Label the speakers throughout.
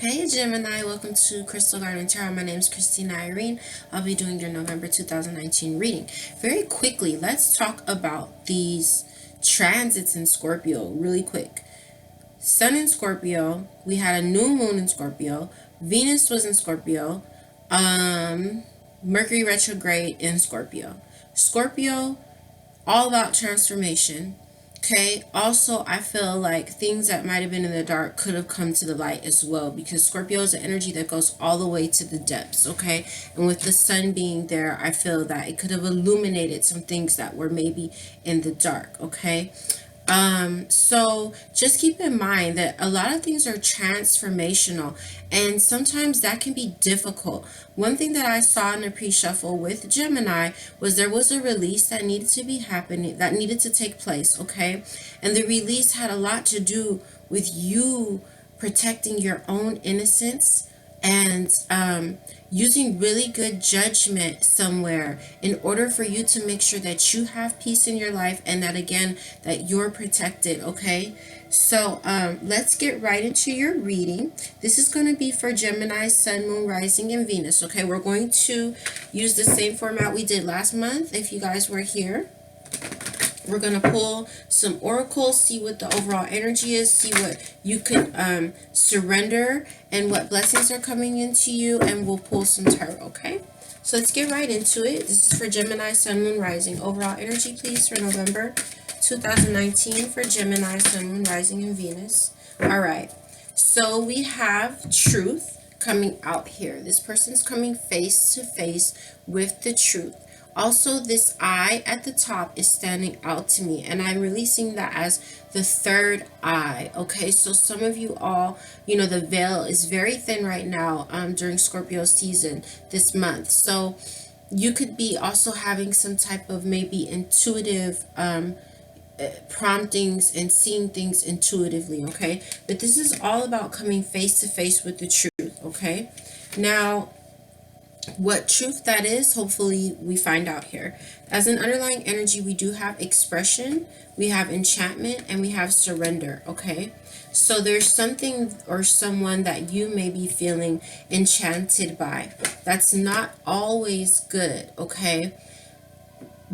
Speaker 1: Hey Gemini, welcome to Crystal Garden Tarot. My name is Christina Irene. I'll be doing your November 2019 reading. Very quickly, let's talk about these transits in Scorpio really quick. Sun in Scorpio, we had a new moon in Scorpio, Venus was in Scorpio, Mercury retrograde in Scorpio. Scorpio, all about transformation. Okay, also, I feel like things that might have been in the dark could have come to the light as well, because Scorpio is an energy that goes all the way to the depths. Okay, and with the sun being there, I feel that it could have illuminated some things that were maybe in the dark. Okay, so just keep in mind that a lot of things are transformational, and sometimes that can be difficult. One thing that I saw in the pre-shuffle with Gemini was there was a release that needed to be happening, that needed to take place. Okay, and the release had a lot to do with you protecting your own innocence and using really good judgment somewhere in order for you to make sure that you have peace in your life, and that again, that you're protected. Okay, so let's get right into your reading. This is going to be for Gemini, Sun, Moon, Rising, and Venus. Okay, we're going to use the same format we did last month if you guys were here. We're going to pull some oracles, see what the overall energy is, see what you could surrender and what blessings are coming into you, and we'll pull some tarot, okay? So let's get right into it. This is for Gemini, Sun, Moon, Rising. Overall energy, please, for November 2019 for Gemini, Sun, Moon, Rising, and Venus. All right. So we have truth coming out here. This person's coming face to face with the truth. Also, this eye at the top is standing out to me, and I'm releasing that as the third eye. Okay, so some of you all, you know, the veil is very thin right now during Scorpio season this month. So you could be also having some type of maybe intuitive promptings and seeing things intuitively. Okay, but this is all about coming face to face with the truth. Okay, now what truth that is, hopefully we find out here. As an underlying energy, we do have expression, we have enchantment, and we have surrender. Okay, so there's something or someone that you may be feeling enchanted by. That's not always good. Okay,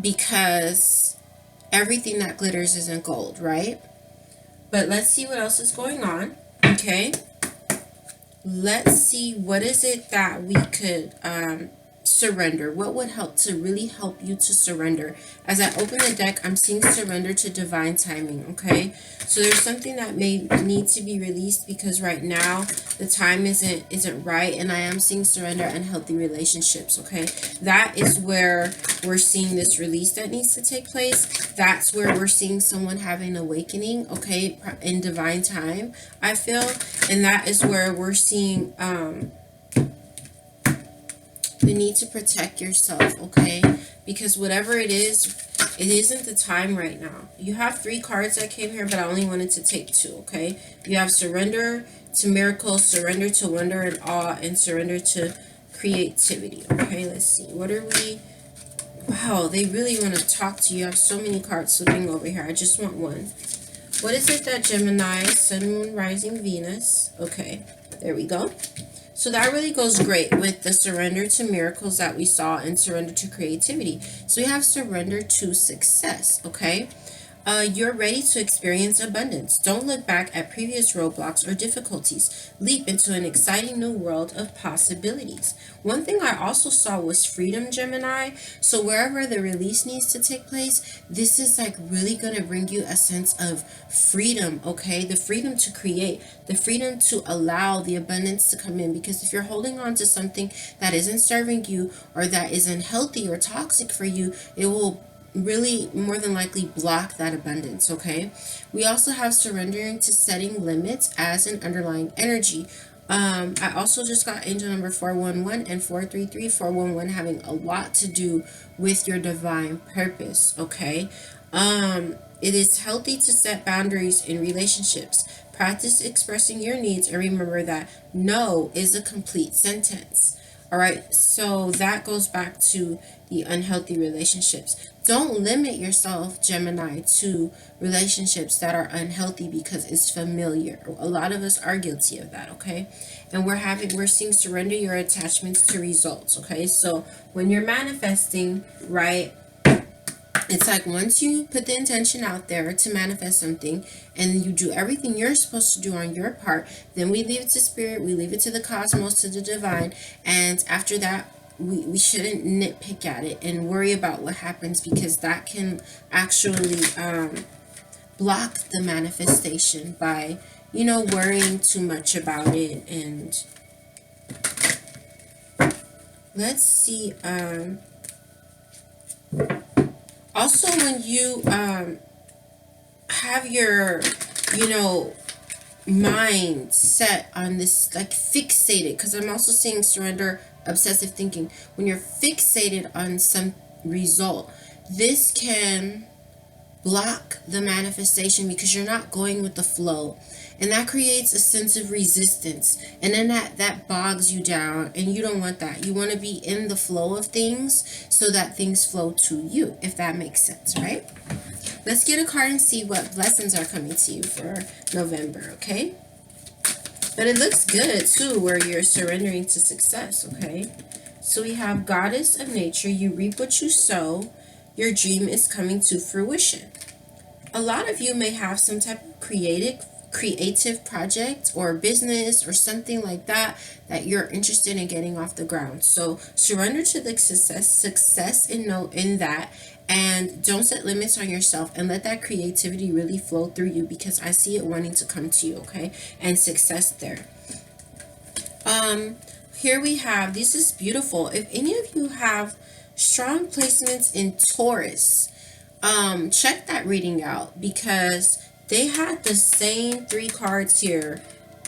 Speaker 1: because everything that glitters isn't gold, right? But let's see what else is going on. Okay, let's see, what is it that we could surrender? What would help to really help you to surrender? As I open the deck, I'm seeing surrender to divine timing. Okay, so there's something that may need to be released because right now the time isn't right, and I am seeing surrender and healthy relationships. Okay, that is where we're seeing this release that needs to take place. That's where we're seeing someone having an awakening, okay, in divine time, I feel. And that is where we're seeing the need to protect yourself, okay? Because whatever it is, it isn't the time right now. You have 3 cards that came here, but I only wanted to take 2, okay? You have surrender to miracles, surrender to wonder and awe, and surrender to creativity. Okay, let's see. What are we... Wow, they really want to talk to you. I have so many cards slipping over here. I just want one. What is it that Gemini, Sun, Moon, Rising, Venus? Okay, there we go. So that really goes great with the surrender to miracles that we saw and surrender to creativity. So we have surrender to success, okay? You're ready to experience abundance. Don't look back at previous roadblocks or difficulties. Leap into an exciting new world of possibilities. One thing I also saw was freedom, Gemini. So wherever the release needs to take place, this is like really going to bring you a sense of freedom, okay? The freedom to create, the freedom to allow the abundance to come in. Because if you're holding on to something that isn't serving you or that isn't healthy or toxic for you, it will really more than likely block that abundance. Okay, we also have surrendering to setting limits as an underlying energy. I also just got angel number 411 and 433. 411 having a lot to do with your divine purpose. Okay, it is healthy to set boundaries in relationships. Practice expressing your needs and remember that no is a complete sentence. All right, so that goes back to the unhealthy relationships. Don't limit yourself, Gemini, to relationships that are unhealthy because it's familiar. A lot of us are guilty of that, okay? And we're seeing surrender your attachments to results, okay? So when you're manifesting, right, it's like once you put the intention out there to manifest something and you do everything you're supposed to do on your part, then we leave it to spirit, we leave it to the cosmos, to the divine. And after that, we shouldn't nitpick at it and worry about what happens, because that can actually block the manifestation by, worrying too much about it. And let's see, also when you have your mind set on this, like fixated, because I'm also seeing surrender obsessive thinking. When you're fixated on some result, this can block the manifestation because you're not going with the flow, and that creates a sense of resistance, and then that bogs you down, and you don't want that. You want to be in the flow of things so that things flow to you, if that makes sense, right? Let's get a card and see what blessings are coming to you for November, okay? But it looks good too, where you're surrendering to success, okay? So we have Goddess of Nature. You reap what you sow. Your dream is coming to fruition. A lot of you may have some type of creative project or business or something like that you're interested in getting off the ground. So surrender to the success in that, and don't set limits on yourself, and let that creativity really flow through you, because I see it wanting to come to you, okay? And success there. Here we have, this is beautiful. If any of you have strong placements in Taurus, check that reading out, because they had the same 3 cards here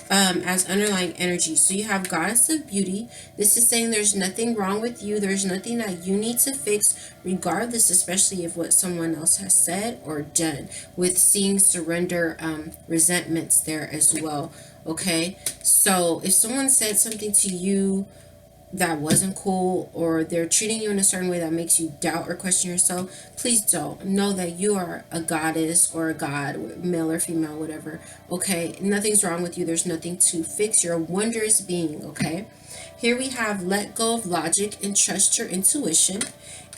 Speaker 1: as underlying energy. So you have Goddess of Beauty. This is saying there's nothing wrong with you. There's nothing that you need to fix, regardless, especially of what someone else has said or done. With seeing surrender, resentments there as well. Okay, so if someone said something to you that wasn't cool, or they're treating you in a certain way that makes you doubt or question yourself, please don't. Know that you are a goddess or a god, male or female, whatever, okay? Nothing's wrong with you. There's nothing to fix. You're a wondrous being, okay? Here we have let go of logic and trust your intuition.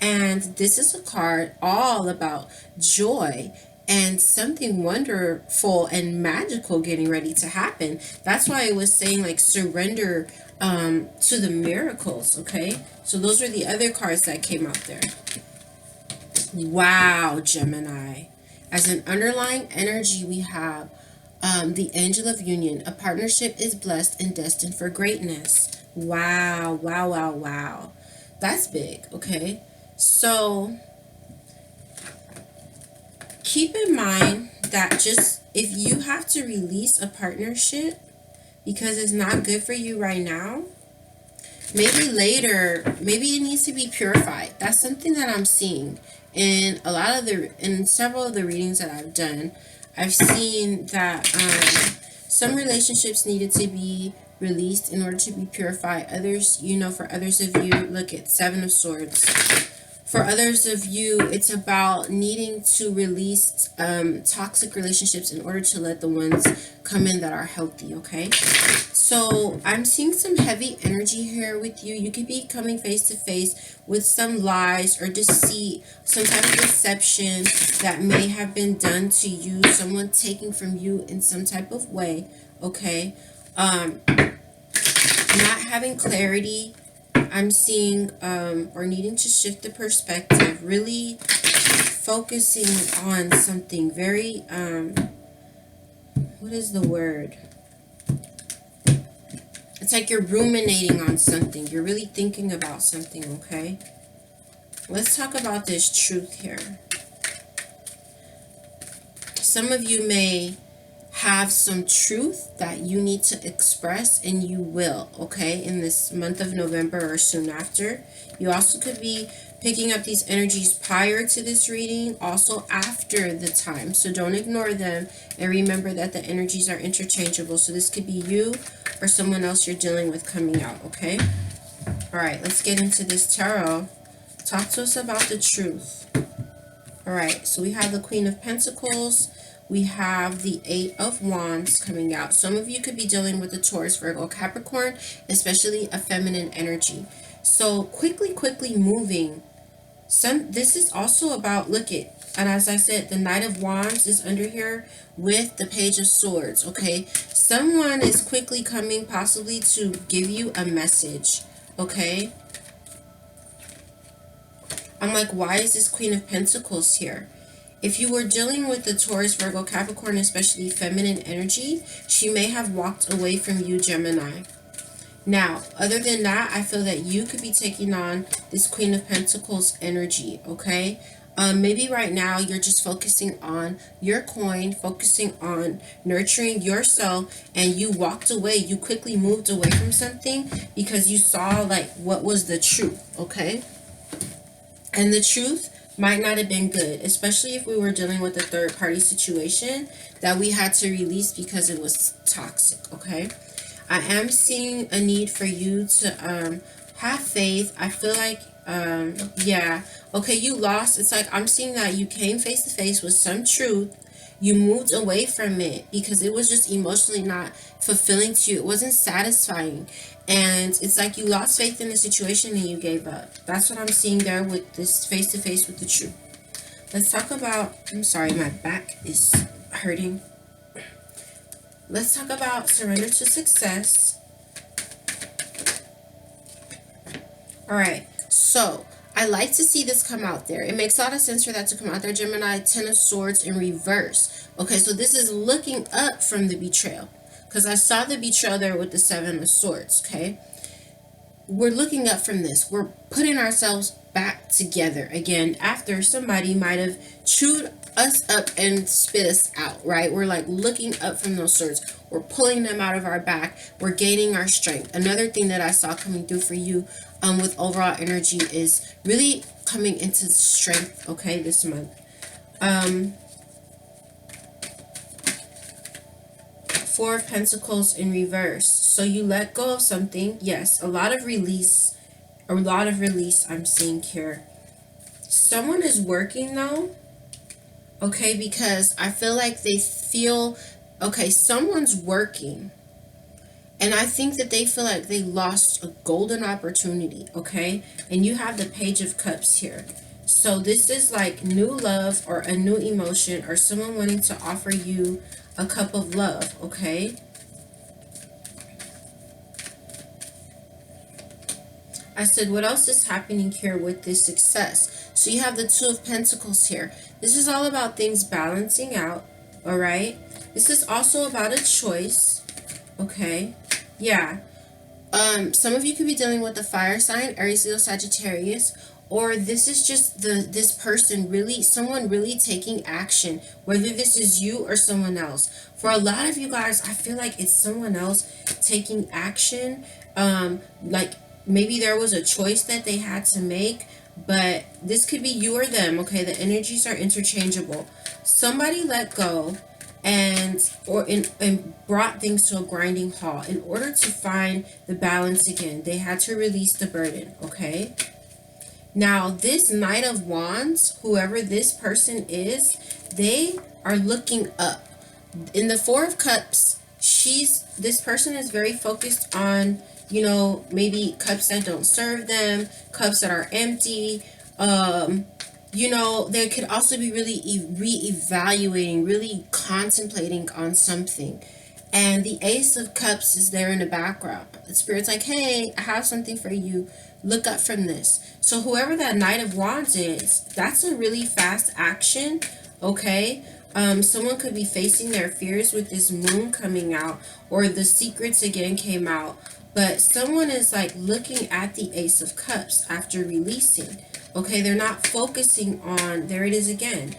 Speaker 1: And this is a card all about joy and something wonderful and magical getting ready to happen. That's why it was saying, like, surrender to the miracles, okay? So those are the other cards that came out there. Wow, Gemini. As an underlying energy, we have the Angel of Union. A partnership is blessed and destined for greatness. Wow, wow, wow, wow. That's big, okay? So keep in mind that just if you have to release a partnership because it's not good for you right now, maybe later, maybe it needs to be purified. That's something that I'm seeing in several of the readings that I've done. I've seen that some relationships needed to be released in order to be purified. Others, for others of you, look at 7 of Swords. For others of you, it's about needing to release toxic relationships in order to let the ones come in that are healthy, okay? So I'm seeing some heavy energy here with you. You could be coming face to face with some lies or deceit, some type of deception that may have been done to you, someone taking from you in some type of way, okay? Not having clarity. I'm seeing or needing to shift the perspective, really focusing on something very, what is the word? It's like you're ruminating on something. You're really thinking about something, okay? Let's talk about this truth here. Some of you may have some truth that you need to express, and you will, okay, in this month of November or soon after. You also could be picking up these energies prior to this reading, also after the time, so don't ignore them, and remember that the energies are interchangeable. So this could be you or someone else you're dealing with coming out, okay? All right, let's get into this tarot. Talk to us about the truth. All right, so we have the Queen of Pentacles. We have the Eight of Wands coming out. Some of you could be dealing with the Taurus, Virgo, Capricorn, especially a feminine energy. So quickly moving. This is also about, look it, and as I said, the Knight of Wands is under here with the Page of Swords, okay? Someone is quickly coming possibly to give you a message, okay? I'm like, why is this Queen of Pentacles here? If you were dealing with the Taurus, Virgo, Capricorn, especially feminine energy, she may have walked away from you, Gemini. Now, other than that, I feel that you could be taking on this Queen of Pentacles energy, okay? Maybe right now you're just focusing on your coin, focusing on nurturing yourself, and you walked away. You quickly moved away from something because you saw like what was the truth, okay? And the truth might not have been good, especially if we were dealing with a third party situation that we had to release because it was toxic, okay? I am seeing a need for you to have faith. I feel like, yeah, okay, you lost. It's like I'm seeing that you came face to face with some truth. You moved away from it because it was just emotionally not fulfilling to you. It wasn't satisfying. And it's like you lost faith in the situation and you gave up. That's what I'm seeing there with this face to face with the truth. Let's talk about, I'm sorry, my back is hurting. Let's talk about surrender to success. All right, so I like to see this come out there. It makes a lot of sense for that to come out there, Gemini. 10 of Swords in reverse. Okay, so this is looking up from the betrayal, because I saw the betrayal there with the 7 of Swords, okay? We're looking up from this. We're putting ourselves back together again after somebody might have chewed us up and spit us out, right? We're like looking up from those swords. We're pulling them out of our back. We're gaining our strength. Another thing that I saw coming through for you with overall energy is really coming into strength, okay, this month. Four of Pentacles in reverse. So you let go of something. Yes, a lot of release I'm seeing here. Someone is working though, okay, because I feel like they feel, okay, someone's working, and I think that they feel like they lost a golden opportunity, okay? And you have the Page of Cups here. So this is like new love or a new emotion or someone wanting to offer you a cup of love, okay? I said, what else is happening here with this success? So you have the Two of Pentacles here. This is all about things balancing out, all right? This is also about a choice, okay? Yeah. Some of you could be dealing with a fire sign, Aries, Leo, Sagittarius, or this is just this person really, someone really taking action, whether this is you or someone else. For a lot of you guys, I feel like it's someone else taking action. Like maybe there was a choice that they had to make, but this could be you or them, okay? The energies are interchangeable. Somebody let go and brought things to a grinding halt in order to find the balance again. They had to release the burden, okay? Now, this Knight of Wands, whoever this person is, they are looking up. In the Four of Cups, this person is very focused on, you know, maybe cups that don't serve them, cups that are empty. You know, they could also be really re-evaluating, really contemplating on something. And the Ace of Cups is there in the background. The Spirit's like, hey, I have something for you. Look up from this. So whoever that Knight of Wands is, that's a really fast action, okay? Someone could be facing their fears with this moon coming out, or the secrets again came out. But someone is like looking at the Ace of Cups after releasing. Okay, they're not focusing on, there it is again.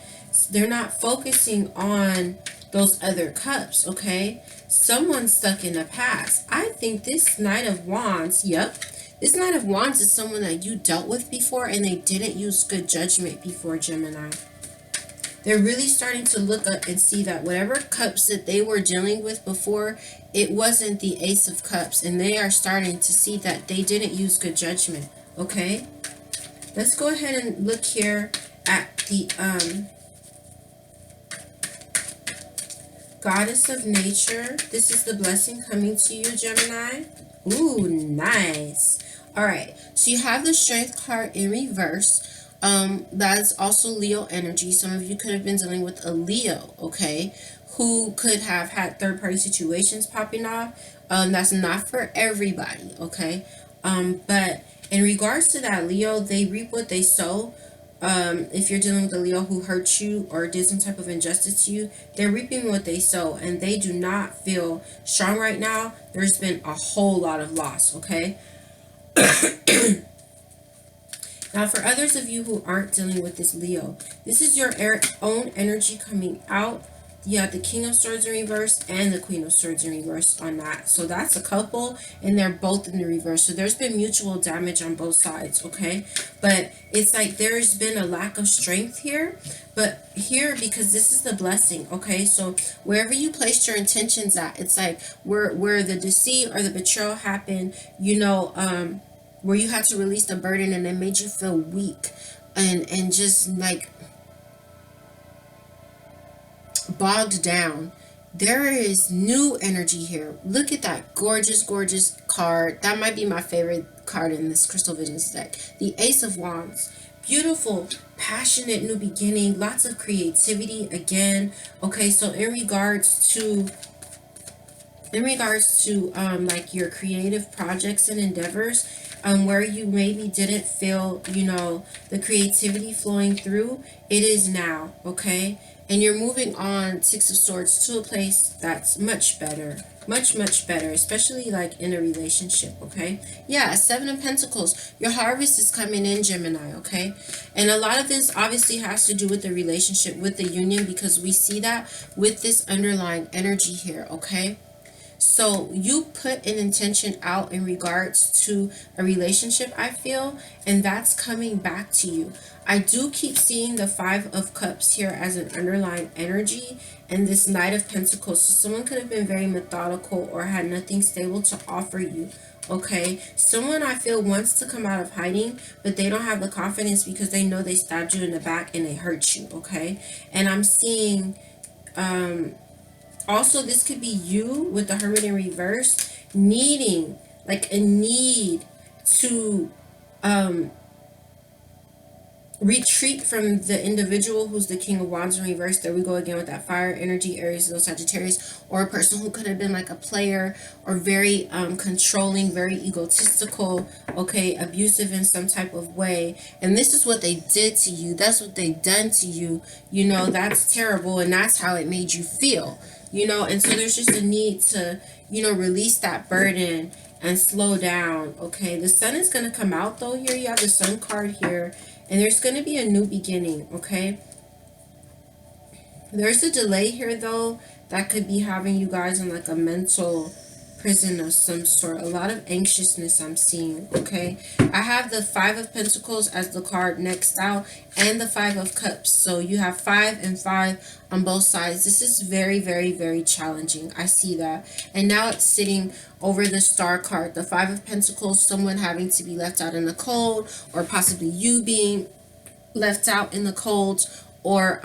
Speaker 1: They're not focusing on those other cups, okay? Someone's stuck in the past. I think this Knight of Wands, yep. This Knight of Wands is someone that you dealt with before and they didn't use good judgment before, Gemini. They're really starting to look up and see that whatever cups that they were dealing with before, it wasn't the Ace of Cups, and they are starting to see that they didn't use good judgment. Okay, let's go ahead and look here at the Goddess of Nature. This is the blessing coming to you, Gemini. Ooh, nice. All right, so you have the Strength card in reverse. That's also Leo energy. Some of you could have been dealing with a Leo, okay, who could have had third-party situations popping off. That's not for everybody, okay. But in regards to that Leo, they reap what they sow. If you're dealing with a Leo who hurt you or did some type of injustice to you, they're reaping what they sow, and they do not feel strong right now. There's been a whole lot of loss, okay. Now, for others of you who aren't dealing with this Leo, this is your own energy coming out. You have the King of Swords in reverse and the Queen of Swords in reverse on that. So that's a couple, and they're both in the reverse. So there's been mutual damage on both sides, okay? But it's like there's been a lack of strength here. But here, because this is the blessing, okay? So wherever you placed your intentions at, it's like where the deceit or the betrayal happened, you know, where you had to release the burden and it made you feel weak and just like bogged down. There is new energy here. Look at that gorgeous, gorgeous card. That might be my favorite card in this Crystal Visions deck. The Ace of Wands. Beautiful, passionate new beginning. Lots of creativity again. Okay, so in regards to like your creative projects and endeavors, where you maybe didn't feel, you know, the creativity flowing through, it is now, okay? And you're moving on, Six of Swords, to a place that's much better, much better, especially like in a relationship, okay? Yeah, Seven of Pentacles, your harvest is coming in, Gemini, okay? And a lot of this obviously has to do with the relationship, with the union, because we see that with this underlying energy here, okay? So you put an intention out in regards to a relationship, I feel, and that's coming back to you. I do keep seeing the Five of Cups here as an underlying energy, and this Knight of Pentacles. So someone could have been very methodical or had nothing stable to offer you, okay? Someone, I feel, wants to come out of hiding, but they don't have the confidence because they know they stabbed you in the back and they hurt you, okay? And I'm seeing... also, this could be you with the Hermit in reverse, needing, like a need to retreat from the individual who's the King of Wands in reverse. There we go again with that fire energy, Aries, Leo, Sagittarius, or a person who could have been like a player or very controlling, very egotistical, okay, abusive in some type of way. And this is what they did to you. That's what they done to you. You know, that's terrible, and that's how it made you feel. You know, and so there's just a need to, you know, release that burden and slow down, okay? The Sun is going to come out, though. Here you have the Sun card here, and there's going to be a new beginning, okay? There's a delay here, though, that could be having you guys in, like, a mental prison of some sort. A lot of anxiousness I'm seeing, okay? I have the Five of Pentacles as the card next out, and the Five of Cups. So you have 5 and 5 on both sides. This is very, very, very challenging. I see that. And now it's sitting over the Star card. The Five of Pentacles, someone having to be left out in the cold, or possibly you being left out in the cold, or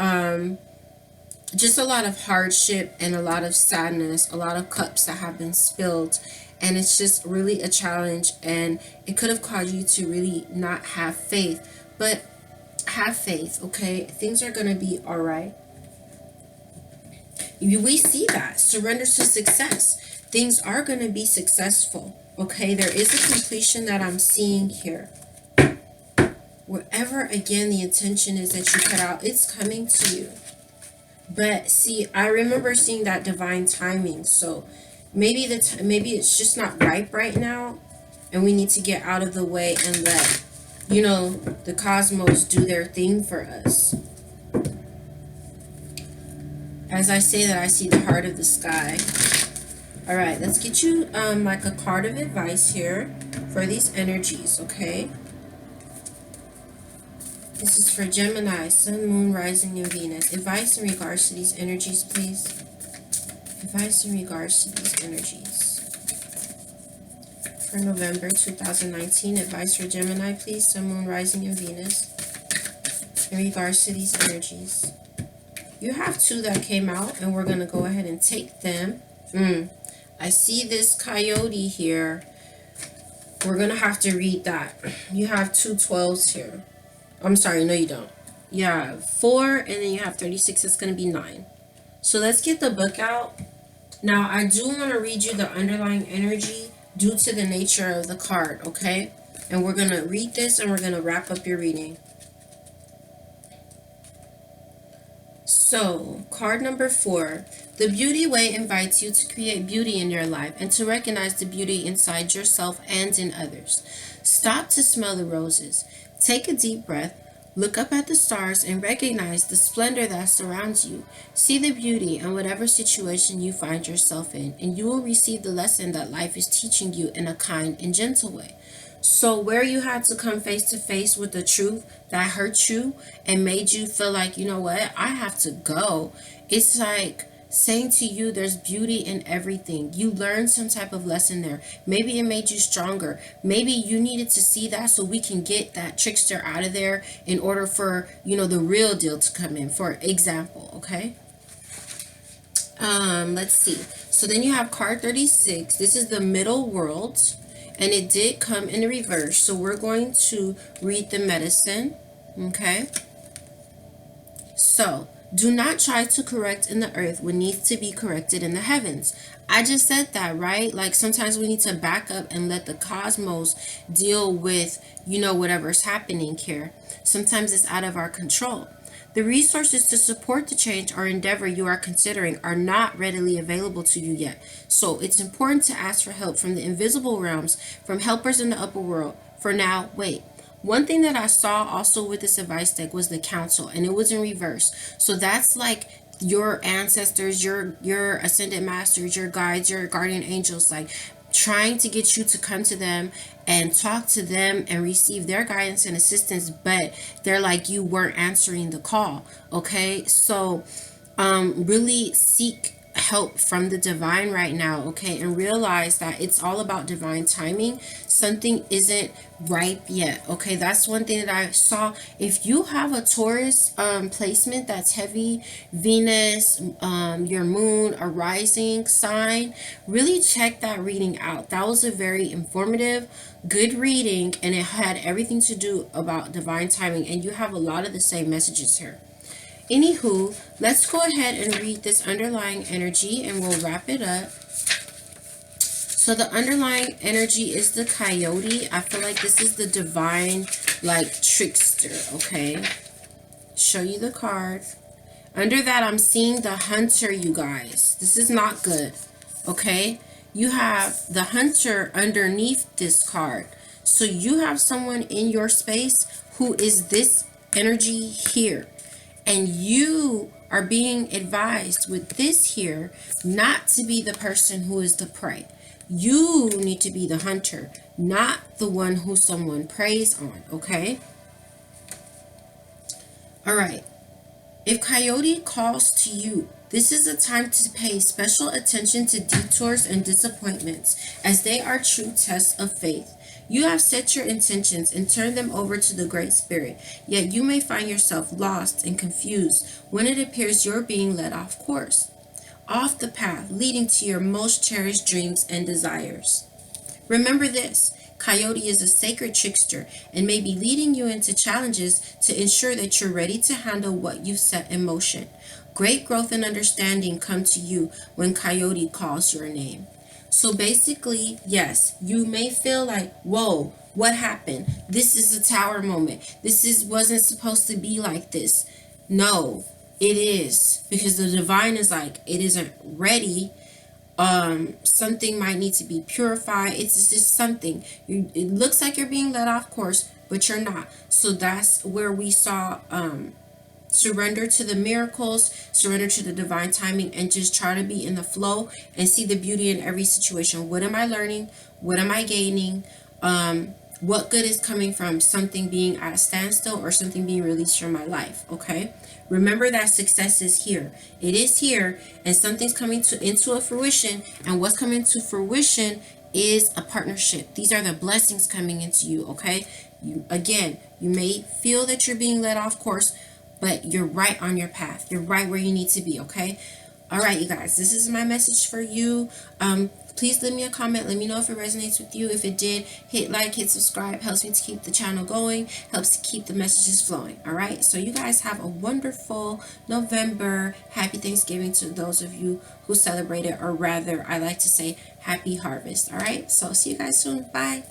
Speaker 1: just a lot of hardship and a lot of sadness, a lot of cups that have been spilled, and it's just really a challenge, and it could have caused you to really not have faith. But have faith, okay? Things are going to be all right. We see that. Surrender to success. Things are going to be successful, okay? There is a completion that I'm seeing here. Wherever, again, the intention is that you cut out, it's coming to you. But see, I remember seeing that divine timing. So maybe maybe it's just not ripe right now, and we need to get out of the way and let, you know, the cosmos do their thing for us. As I say that, I see the heart of the sky. All right, let's get you like a card of advice here for these energies, okay? This is for Gemini, Sun, Moon, Rising, and Venus. Advice in regards to these energies, please. Advice in regards to these energies. For November 2019, advice for Gemini, please. Sun, Moon, Rising, and Venus. In regards to these energies. You have two that came out, and we're going to go ahead and take them. I see this coyote here. We're going to have to read that. You have two 12s here. I'm sorry, no you don't. You have 4, and then you have 36. It's going to be 9. So let's get the book out. Now, I do want to read you the underlying energy due to the nature of the card, okay? And we're going to read this, and we're going to wrap up your reading. So, card number 4. The Beauty Way invites you to create beauty in your life and to recognize the beauty inside yourself and in others. Stop to smell the roses. Take a deep breath, look up at the stars, and recognize the splendor that surrounds you. See the beauty in whatever situation you find yourself in, and you will receive the lesson that life is teaching you in a kind and gentle way. So where you had to come face to face with the truth that hurt you and made you feel like, you know what, I have to go. It's like saying to you, there's beauty in everything. You learned some type of lesson there. Maybe it made you stronger. Maybe you needed to see that so we can get that trickster out of there in order for, you know, the real deal to come in, for example, okay? Let's see. So then you have card 36. This is the middle world, and it did come in reverse. So we're going to read the medicine, okay? So, do not try to correct in the earth what needs to be corrected in the heavens. I just said that, right? Like sometimes we need to back up and let the cosmos deal with, you know, whatever's happening here. Sometimes it's out of our control. The resources to support the change or endeavor you are considering are not readily available to you yet. So it's important to ask for help from the invisible realms, from helpers in the upper world. For now, wait. One thing that I saw also with this advice deck was the council, and it was in reverse. So that's like your ancestors, your ascended masters, your guides, your guardian angels, like trying to get you to come to them and talk to them and receive their guidance and assistance, but they're like you weren't answering the call. Okay, so really seek help from the divine right now, okay, and realize that it's all about divine timing. Something isn't ripe yet, okay? That's one thing that I saw. If you have a Taurus placement that's heavy, Venus, your moon, a rising sign, really check that reading out. That was a very informative, good reading, and it had everything to do about divine timing, and you have a lot of the same messages here. Anywho, let's go ahead and read this underlying energy and we'll wrap it up. So the underlying energy is the coyote. I feel like this is the divine, like, trickster, okay? Show you the card. Under that, I'm seeing the hunter, you guys. This is not good, okay? You have the hunter underneath this card. So you have someone in your space who is this energy here. And you are being advised with this here not to be the person who is the prey. You need to be the hunter, not the one who someone preys on, okay? All right. If coyote calls to you, this is a time to pay special attention to detours and disappointments, as they are true tests of faith. You have set your intentions and turned them over to the Great Spirit, yet you may find yourself lost and confused when it appears you're being led off course, off the path leading to your most cherished dreams and desires. Remember this, Coyote is a sacred trickster and may be leading you into challenges to ensure that you're ready to handle what you've set in motion. Great growth and understanding come to you when Coyote calls your name. So basically, yes, you may feel like, whoa, what happened? This is a tower moment. Wasn't supposed to be like this. No, it is, because the divine is like, it isn't ready. Something might need to be purified. It's just something. It looks like you're being led off course, but you're not. So that's where we saw surrender to the miracles, surrender to the divine timing, and just try to be in the flow and see the beauty in every situation. What am I learning? What am I gaining? What good is coming from something being at a standstill or something being released from my life? Okay. Remember that success is here. It is here, and something's coming into a fruition. And what's coming to fruition is a partnership. These are the blessings coming into you. Okay. You may feel that you're being led off course, but you're right on your path. You're right where you need to be. Okay. All right, you guys, this is my message for you. Please leave me a comment. Let me know if it resonates with you. If it did, hit like, hit subscribe. Helps me to keep the channel going. Helps to keep the messages flowing. All right. So you guys have a wonderful November. Happy Thanksgiving to those of you who celebrate it, or rather, I like to say happy harvest. All right. So see you guys soon. Bye.